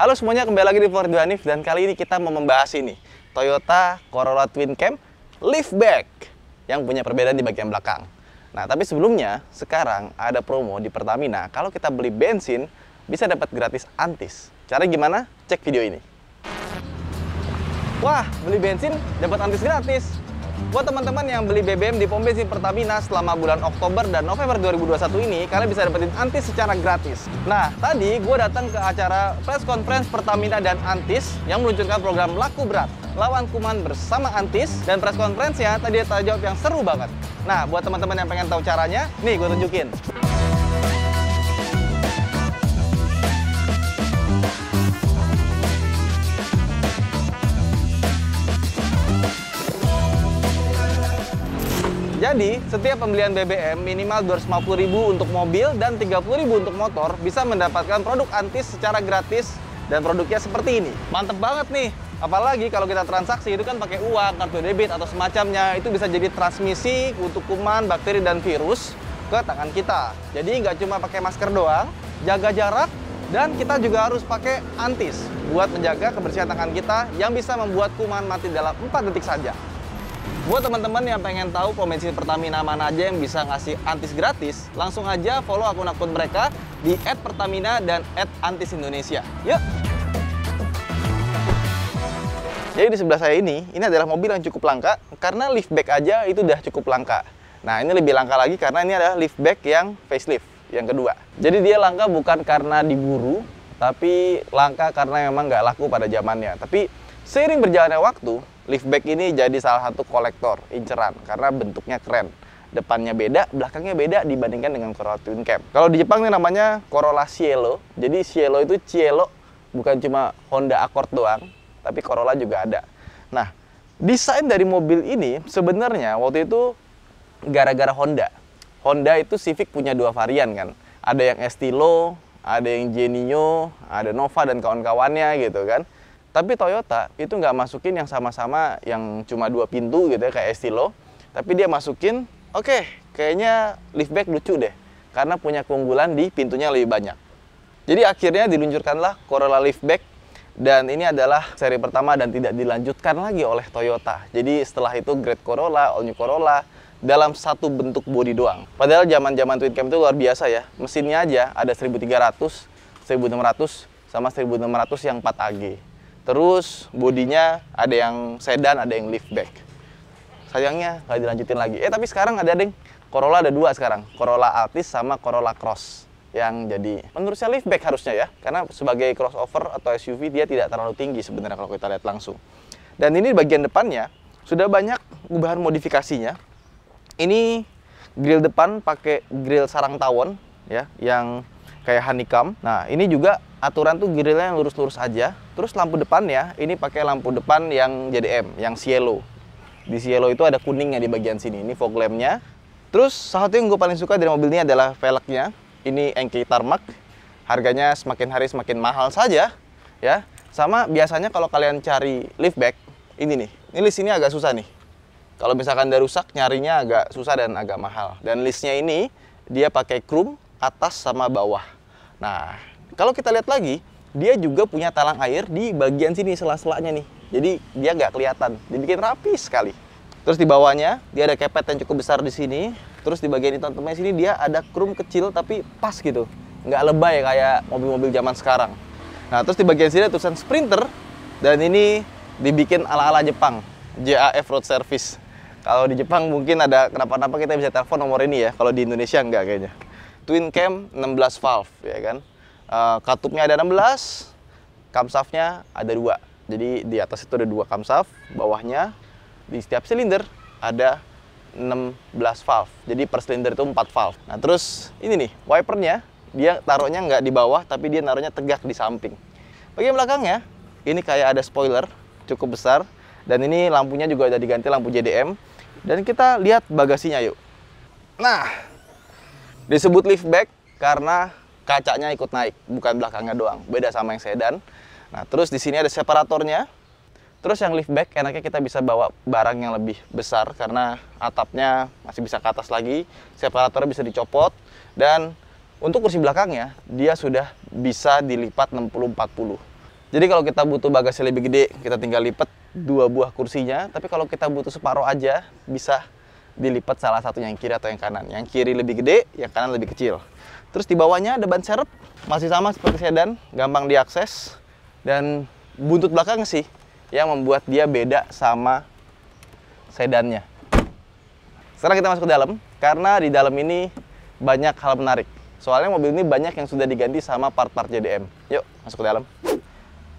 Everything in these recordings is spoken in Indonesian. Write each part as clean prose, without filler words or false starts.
Halo semuanya, kembali lagi di Vlog Ridwan Hanif, dan kali ini kita mau membahas ini Toyota Corolla Twin Cam Liftback yang punya perbedaan di bagian belakang. Nah, tapi sebelumnya, sekarang ada promo di Pertamina. Kalau kita beli bensin, bisa dapat gratis antis. Cara gimana? Cek video ini. Wah, beli bensin dapat antis gratis. Buat teman-teman yang beli BBM di pom bensin Pertamina selama bulan Oktober dan November 2021 ini, kalian bisa dapetin Antis secara gratis. Nah, tadi gue datang ke acara press conference Pertamina dan Antis yang meluncurkan program Laku Berat, lawan kuman bersama Antis, dan press conference-nya tadi ada tanya jawab yang seru banget. Nah, buat teman-teman yang pengen tahu caranya, nih gue tunjukin. Jadi, setiap pembelian BBM minimal 250.000 untuk mobil dan 30.000 untuk motor bisa mendapatkan produk Antis secara gratis, dan produknya seperti ini. Mantep banget nih. Apalagi kalau kita transaksi itu kan pakai uang, kartu debit atau semacamnya, itu bisa jadi transmisi untuk kuman, bakteri dan virus ke tangan kita. Jadi nggak cuma pakai masker doang, jaga jarak, dan kita juga harus pakai Antis buat menjaga kebersihan tangan kita yang bisa membuat kuman mati dalam 4 detik saja. Buat teman-teman yang pengen tahu pom bensin Pertamina mana aja yang bisa ngasih Antis gratis, langsung aja follow akun-akun mereka di @pertamina dan @antisindonesia. Yuk! Jadi di sebelah saya ini adalah mobil yang cukup langka, karena liftback aja itu udah cukup langka. Nah, ini lebih langka lagi karena ini adalah liftback yang facelift, yang kedua. Jadi dia langka bukan karena diburu, tapi langka karena memang nggak laku pada zamannya. Tapi seiring berjalannya waktu, liftback ini jadi salah satu kolektor inceran karena bentuknya keren. Depannya beda, belakangnya beda dibandingkan dengan Corolla Twin Cam. Kalau di Jepang ini namanya Corolla Cielo. Jadi Cielo itu Cielo, bukan cuma Honda Accord doang, tapi Corolla juga ada. Nah, desain dari mobil ini sebenarnya waktu itu gara-gara Honda. Honda itu Civic punya dua varian kan. Ada yang Estilo, ada yang Genio, ada Nova dan kawan-kawannya gitu kan. Tapi Toyota itu nggak masukin yang sama-sama yang cuma 2 pintu gitu ya, kayak Estilo. Tapi dia masukin, oke, kayaknya liftback lucu deh, karena punya keunggulan di pintunya lebih banyak. Jadi akhirnya diluncurkanlah Corolla Liftback, dan ini adalah seri pertama dan tidak dilanjutkan lagi oleh Toyota. Jadi setelah itu Great Corolla, All New Corolla, dalam satu bentuk bodi doang. Padahal zaman-zaman Twin Cam itu luar biasa ya. Mesinnya aja ada 1300, 1600, sama 1600 yang 4AG. Terus bodinya ada yang sedan, ada yang liftback. Sayangnya nggak dilanjutin lagi. Tapi sekarang ada ding, Corolla ada 2 sekarang. Corolla Altis sama Corolla Cross. Yang jadi, menurut saya liftback harusnya ya. Karena sebagai crossover atau SUV dia tidak terlalu tinggi sebenarnya kalau kita lihat langsung. Dan ini bagian depannya sudah banyak ubahan modifikasinya. Ini grill depan pakai grill sarang tawon ya, yang kayak honeycomb. Nah, ini juga aturan tuh grillnya yang lurus-lurus aja. Terus lampu depannya ini pakai lampu depan yang JDM, yang Cielo. Di Cielo itu ada kuningnya di bagian sini. Ini fog lampnya. Terus salah satu yang gue paling suka dari mobil ini adalah velgnya. Ini Enkei Tarmac. Harganya semakin hari semakin mahal saja, ya. Sama biasanya kalau kalian cari liftback, ini nih. Ini list ini agak susah nih. Kalau misalkan udah rusak, nyarinya agak susah dan agak mahal. Dan listnya ini dia pakai chrome atas sama bawah. Nah, kalau kita lihat lagi, dia juga punya talang air di bagian sini sela-selanya nih. Jadi dia nggak kelihatan, dibikin rapi sekali. Terus di bawahnya dia ada kepet yang cukup besar di sini. Terus di bagian hitam-hitamnya sini dia ada chrome kecil tapi pas gitu, nggak lebay kayak mobil-mobil zaman sekarang. Nah, terus di bagian sini ada tulisan Sprinter, dan ini dibikin ala-ala Jepang, JAF Road Service. Kalau di Jepang mungkin ada kenapa-napa kita bisa telepon nomor ini ya. Kalau di Indonesia nggak kayaknya. Twin Cam 16 valve ya kan. Katupnya ada 16, camshaftnya ada 2. Jadi di atas itu ada 2 camshaft, bawahnya di setiap silinder ada 16 valve. Jadi per silinder itu 4 valve. Nah, terus ini nih, wipernya dia taruhnya nggak di bawah, tapi dia naruhnya tegak di samping. Bagian belakangnya ini kayak ada spoiler cukup besar, dan ini lampunya juga ada diganti lampu JDM. Dan kita lihat bagasinya yuk. Nah, disebut liftback karena kacanya ikut naik, bukan belakangnya doang. Beda sama yang sedan. Nah, terus di sini ada separatornya. Terus yang liftback enaknya kita bisa bawa barang yang lebih besar karena atapnya masih bisa ke atas lagi. Separatornya bisa dicopot, dan untuk kursi belakangnya dia sudah bisa dilipat 60-40. Jadi kalau kita butuh bagasi lebih gede, kita tinggal lipat 2 buah kursinya. Tapi kalau kita butuh separuh aja, bisa dilipat salah satu yang kiri atau yang kanan. Yang kiri lebih gede, yang kanan lebih kecil. Terus di bawahnya ada ban serep, masih sama seperti sedan, gampang diakses. Dan buntut belakang sih yang membuat dia beda sama sedannya. Sekarang kita masuk ke dalam, karena di dalam ini banyak hal menarik. Soalnya mobil ini banyak yang sudah diganti sama part-part JDM. Yuk, masuk ke dalam.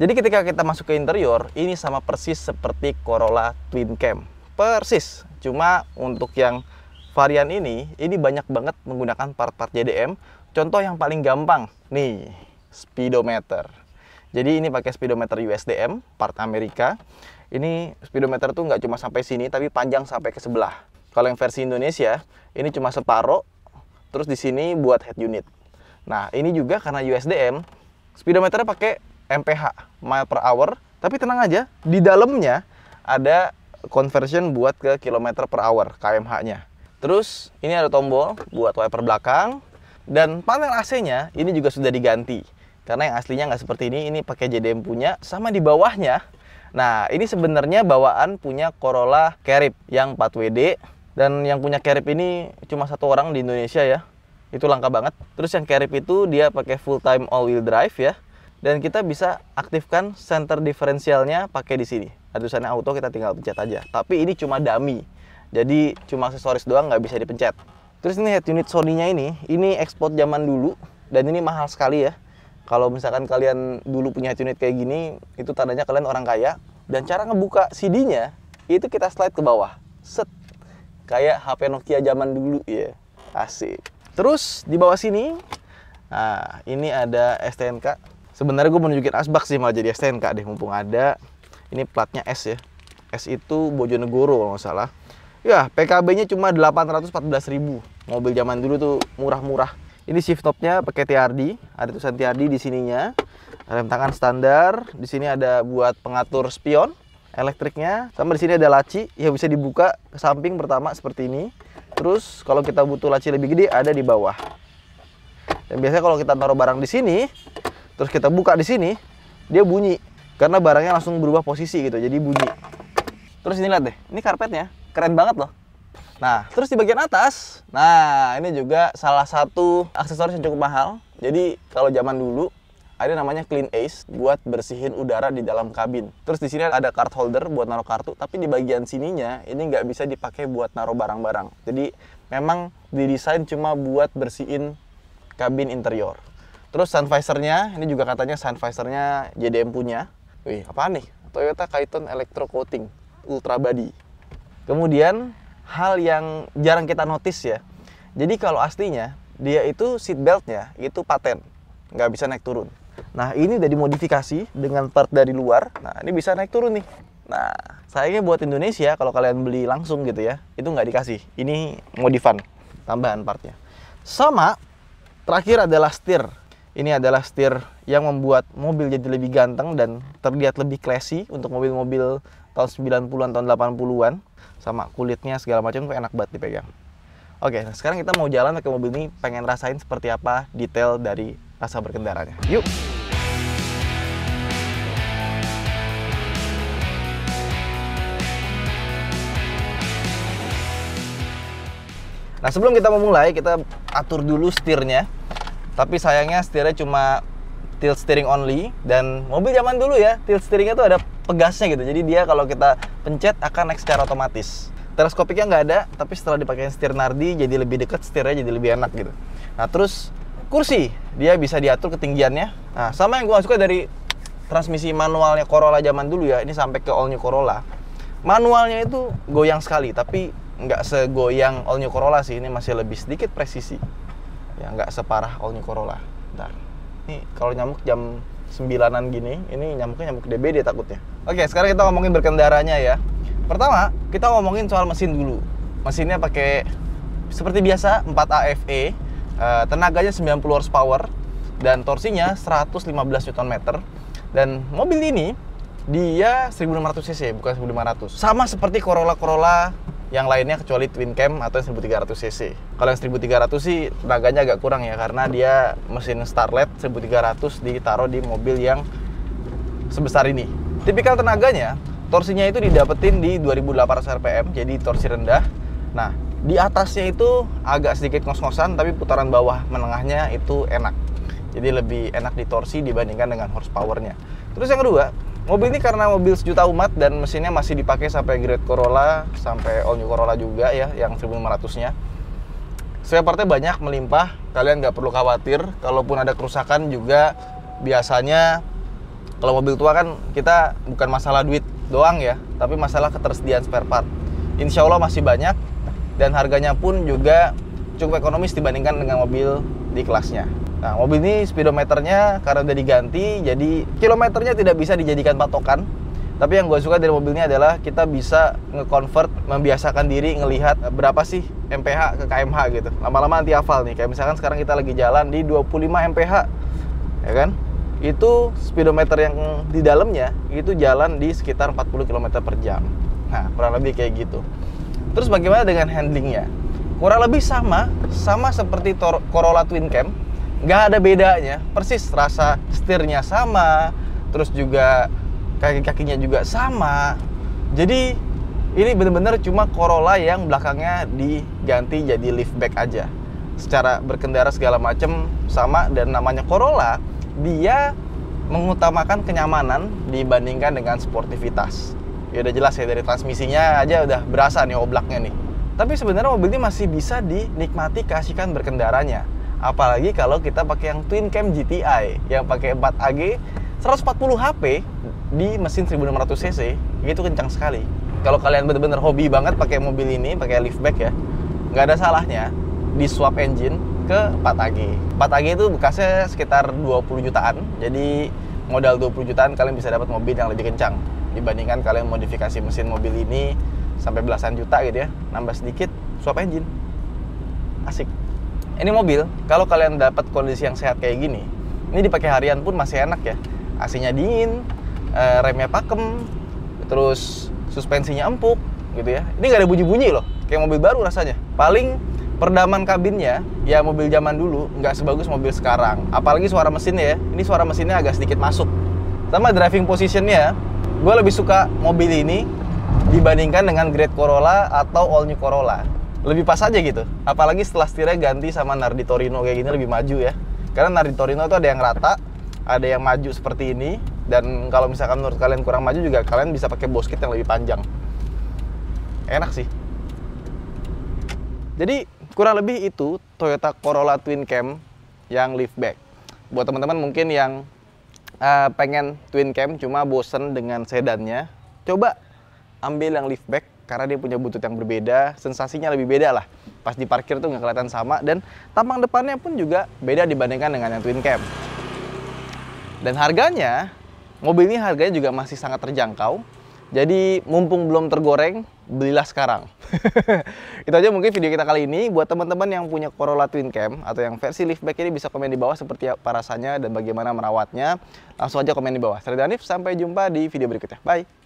Jadi ketika kita masuk ke interior, ini sama persis seperti Corolla Twin Cam. Persis. Cuma untuk yang varian ini banyak banget menggunakan part-part JDM. Contoh yang paling gampang, nih, speedometer. Jadi ini pakai speedometer USDM, part Amerika. Ini speedometer tuh nggak cuma sampai sini, tapi panjang sampai ke sebelah. Kalau yang versi Indonesia, ini cuma separuh. Terus di sini buat head unit. Nah, ini juga karena USDM, speedometernya pakai MPH, mile per hour. Tapi tenang aja, di dalamnya ada conversion buat ke kilometer per hour, kmh-nya. Terus ini ada tombol buat wiper belakang. Dan panel AC-nya ini juga sudah diganti. Karena yang aslinya nggak seperti ini pakai JDM punya. Sama di bawahnya, nah ini sebenarnya bawaan punya Corolla Carib yang 4WD. Dan yang punya Carib ini cuma 1 orang di Indonesia ya. Itu langka banget. Terus yang Carib itu dia pakai full time all wheel drive ya. Dan kita bisa aktifkan center differentialnya pakai di sini. Ada tulisannya auto, kita tinggal pencet aja. Tapi ini cuma dummy. Jadi cuma aksesoris doang, nggak bisa dipencet. Terus ini head unit Sony-nya ini ekspor zaman dulu. Dan ini mahal sekali ya. Kalau misalkan kalian dulu punya head unit kayak gini, itu tandanya kalian orang kaya. Dan cara ngebuka CD-nya, itu kita slide ke bawah. Set. Kayak HP Nokia zaman dulu ya, asik. Terus di bawah sini, nah ini ada STNK. Sebenarnya gue mau nunjukin asbak sih, malah jadi STNK deh, mumpung ada. Ini platnya S ya, S itu Bojonegoro kalau nggak salah. Ya, PKB-nya cuma 814.000. Mobil zaman dulu tuh murah-murah. Ini shift knob-nya pakai TRD, ada tulisan TRD di sininya. Rem tangan standar, di sini ada buat pengatur spion. Elektriknya, sama di sini ada laci yang bisa dibuka ke samping pertama seperti ini. Terus kalau kita butuh laci lebih gede ada di bawah. Dan biasanya kalau kita taruh barang di sini, terus kita buka di sini, dia bunyi karena barangnya langsung berubah posisi gitu, jadi bunyi. Terus ini lihat deh, ini karpetnya keren banget loh. Nah, terus di bagian atas, nah ini juga salah satu aksesoris yang cukup mahal. Jadi kalau zaman dulu ada namanya Clean Ace buat bersihin udara di dalam kabin. Terus di sini ada card holder buat naruh kartu, tapi di bagian sininya ini nggak bisa dipakai buat naruh barang-barang. Jadi memang didesain cuma buat bersihin kabin interior. Terus sun visor-nya, ini juga katanya sun visor-nya JDM punya. Wih, apaan nih? Toyota Kaiton Electro Coating Ultra Body. Kemudian hal yang jarang kita notice ya. Jadi kalau aslinya dia itu seat belt-nya itu paten, nggak bisa naik turun. Nah, ini udah dimodifikasi dengan part dari luar. Nah, ini bisa naik turun nih. Nah, sayangnya buat Indonesia, kalau kalian beli langsung gitu ya, itu nggak dikasih. Ini modifan, tambahan partnya. Sama, terakhir adalah setir. Ini adalah setir yang membuat mobil jadi lebih ganteng dan terlihat lebih classy untuk mobil-mobil tahun 90-an, tahun 80-an. Sama kulitnya segala macam tuh enak banget dipegang. Oke, nah sekarang kita mau jalan pakai mobil ini, pengen rasain seperti apa detail dari rasa berkendaranya. Yuk! Nah, sebelum kita memulai, kita atur dulu setirnya. Tapi sayangnya setirnya cuma tilt steering only. Dan mobil zaman dulu ya, tilt steeringnya tuh ada pegasnya gitu. Jadi dia kalau kita pencet akan naik secara otomatis. Teleskopiknya nggak ada, tapi setelah dipakai setir Nardi jadi lebih dekat, setirnya jadi lebih enak gitu. Nah, terus kursi, dia bisa diatur ketinggiannya. Nah, sama yang gue suka dari transmisi manualnya Corolla zaman dulu ya, ini sampai ke all new Corolla. Manualnya itu goyang sekali, tapi nggak segoyang all new Corolla sih. Ini masih lebih sedikit presisi. Ya, nggak separah all new Corolla. Bentar. Ini kalau nyamuk jam 9-an gini, ini nyamuknya nyamuk DBD takutnya. Oke, sekarang kita ngomongin berkendaranya ya. Pertama, kita ngomongin soal mesin dulu. Mesinnya pakai seperti biasa 4 AFE. Tenaganya 90 horsepower dan torsinya 115 Nm. Dan mobil ini dia 1600 cc bukan 1500. Sama seperti Corolla yang lainnya kecuali Twin Cam atau 1300 cc. Kalau yang 1300 sih tenaganya agak kurang ya, karena dia mesin Starlet 1300 ditaruh di mobil yang sebesar ini. Tipikal tenaganya, torsinya itu didapetin di 2800 rpm, jadi torsi rendah. Nah, di atasnya itu agak sedikit ngos-ngosan, tapi putaran bawah menengahnya itu enak. Jadi lebih enak di torsi dibandingkan dengan horsepower-nya. Terus yang kedua, mobil ini karena mobil sejuta umat dan mesinnya masih dipakai sampai grade Corolla, sampai all new Corolla juga ya, yang 1500-nya. Spare partnya banyak, melimpah, kalian nggak perlu khawatir. Kalaupun ada kerusakan juga, biasanya kalau mobil tua kan kita bukan masalah duit doang ya, tapi masalah ketersediaan spare part. Insya Allah masih banyak, dan harganya pun juga cukup ekonomis dibandingkan dengan mobil di kelasnya. Nah, mobil ini speedometernya karena udah diganti, jadi kilometernya tidak bisa dijadikan patokan. Tapi yang gue suka dari mobil ini adalah kita bisa nge-convert, membiasakan diri ngelihat berapa sih mph ke kmh gitu. Lama-lama nanti hafal nih, kayak misalkan sekarang kita lagi jalan di 25 mph, ya kan? Itu speedometer yang di dalamnya itu jalan di sekitar 40 km per jam. Nah, kurang lebih kayak gitu. Terus bagaimana dengan handlingnya? Kurang lebih sama seperti Corolla Twin Cam. Nggak ada bedanya, persis rasa setirnya sama, terus juga kaki-kakinya juga sama. Jadi ini bener-bener cuma Corolla yang belakangnya diganti jadi liftback aja. Secara berkendara segala macem sama, dan namanya Corolla, dia mengutamakan kenyamanan dibandingkan dengan sportivitas. Ya udah jelas ya, dari transmisinya aja udah berasa nih oblaknya nih. Tapi sebenarnya mobil ini masih bisa dinikmati keasikan berkendaranya. Apalagi kalau kita pakai yang Twin Cam GTI yang pakai 4AG 140 HP di mesin 1600 cc, itu kencang sekali. Kalau kalian bener-bener hobi banget pakai mobil ini, pakai liftback ya, nggak ada salahnya di swap engine ke 4AG. 4AG itu bekasnya sekitar 20 jutaan, jadi modal 20 jutaan kalian bisa dapat mobil yang lebih kencang dibandingkan kalian modifikasi mesin mobil ini sampai belasan juta gitu ya, nambah sedikit swap engine. Asik. Ini mobil, kalau kalian dapat kondisi yang sehat kayak gini, ini dipakai harian pun masih enak ya. AC-nya dingin, remnya pakem, terus suspensinya empuk gitu ya. Ini nggak ada bunyi-bunyi loh, kayak mobil baru rasanya. Paling perdaman kabinnya, ya mobil zaman dulu, nggak sebagus mobil sekarang. Apalagi suara mesinnya ya, ini suara mesinnya agak sedikit masuk. Sama driving positionnya, gue lebih suka mobil ini dibandingkan dengan grade Corolla atau all new Corolla. Lebih pas aja gitu, apalagi setelah setirnya ganti sama Nardi Torino kayak gini, lebih maju ya. Karena Nardi Torino itu ada yang rata, ada yang maju seperti ini, dan kalau misalkan menurut kalian kurang maju juga, kalian bisa pakai bosket yang lebih panjang. Enak sih. Jadi kurang lebih itu Toyota Corolla Twin Cam yang liftback. Buat teman-teman mungkin yang pengen Twin Cam cuma bosen dengan sedannya, coba ambil yang liftback karena dia punya butut yang berbeda, sensasinya lebih beda lah. Pas di parkir tuh nggak kelihatan sama, dan tampang depannya pun juga beda dibandingkan dengan yang Twin Cam. Dan harganya, mobil ini harganya juga masih sangat terjangkau. Jadi mumpung belum tergoreng, belilah sekarang. Itu aja mungkin video kita kali ini. Buat teman-teman yang punya Corolla Twin Cam atau yang versi liftback ini, bisa komen di bawah seperti apa rasanya dan bagaimana merawatnya. Langsung aja komen di bawah. Saya Danif, sampai jumpa di video berikutnya. Bye!